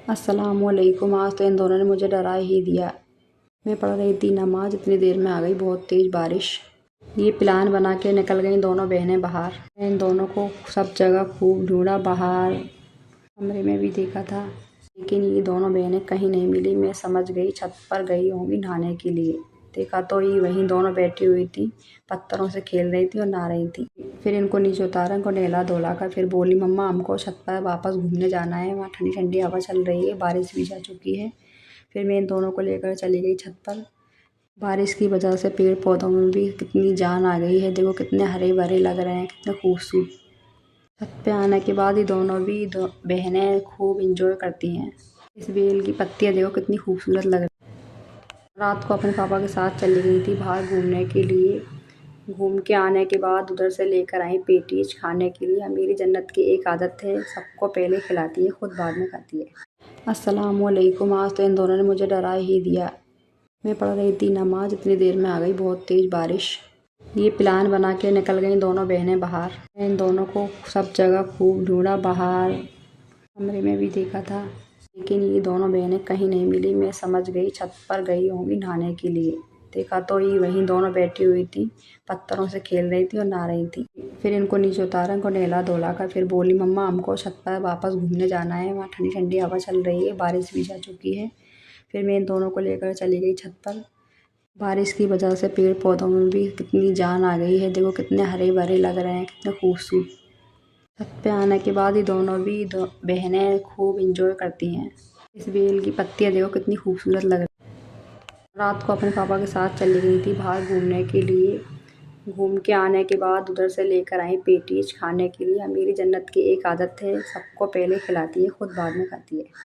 अस्सलामुअलैकुम। आज तो इन दोनों ने मुझे डरा ही दिया। मैं पढ़ रही थी नमाज, इतनी देर में आ गई बहुत तेज़ बारिश। ये प्लान बना के निकल गई दोनों बहनें बाहर। मैं इन दोनों को सब जगह खूब ढूंढा, बाहर कमरे में भी देखा था, लेकिन ये दोनों बहनें कहीं नहीं मिली। मैं समझ गई छत पर गई होंगी नहाने के लिए। देखा तो ये वहीं दोनों बैठी हुई थी, पत्थरों से खेल रही थी और नहा रही थी। फिर इनको नीचे उतारा, इनको नहला धोला कर फिर बोली, मम्मा हमको छत पर वापस घूमने जाना है, वहाँ ठंडी ठंडी हवा चल रही है, बारिश भी जा चुकी है। फिर मैं इन दोनों को लेकर चली गई छत पर। बारिश की वजह से पेड़ पौधों में भी कितनी जान आ गई है। देखो कितने हरे भरे लग रहे हैं, कितने खूबसूरत। छत पे आने के बाद ये दोनों बहनें खूब इंजॉय करती हैं। इस बेल की पत्तियाँ देखो कितनी खूबसूरत लग रही हैं। रात को अपने पापा के साथ चली गई थी बाहर घूमने के लिए। घूम के आने के बाद उधर से लेकर आई पेटीज खाने के लिए। मेरी जन्नत की एक आदत है, सबको पहले खिलाती है, खुद बाद में खाती है। अस्सलामुअलैकुम। आज तो इन दोनों ने मुझे डरा ही दिया। मैं पढ़ रही थी नमाज, इतनी देर में आ गई बहुत तेज़ बारिश। ये प्लान बना के निकल गई दोनों बहनें बाहर। मैं इन दोनों को सब जगह खूब ढूंढा, बाहर कमरे में भी देखा था, लेकिन ये दोनों बहनें कहीं नहीं मिली। मैं समझ गई छत पर गई होंगी नहाने के लिए। देखा तो ये वहीं दोनों बैठी हुई थी, पत्थरों से खेल रही थी और नहा रही थी। फिर इनको नीचे उतारा, इनको नहला धोला कर फिर बोली, मम्मा हमको छत पर वापस घूमने जाना है, वहाँ ठंडी ठंडी हवा चल रही है, बारिश भी जा चुकी है। फिर मैं इन दोनों को लेकर चली गई छत पर। बारिश की वजह से पेड़ पौधों में भी कितनी जान आ गई है। देखो कितने हरे भरे लग रहे हैं, कितने खूबसूरत। छत पे आने के बाद ये दोनों बहनें खूब इंजॉय करती हैं। इस बेल की पत्तियाँ देखो कितनी खूबसूरत लग रही हैं। रात को अपने पापा के साथ चली गई थी बाहर घूमने के लिए। घूम के आने के बाद उधर से लेकर आई पेटीज खाने के लिए। मेरी जन्नत की एक आदत है, सबको पहले खिलाती है, खुद बाद में खाती है।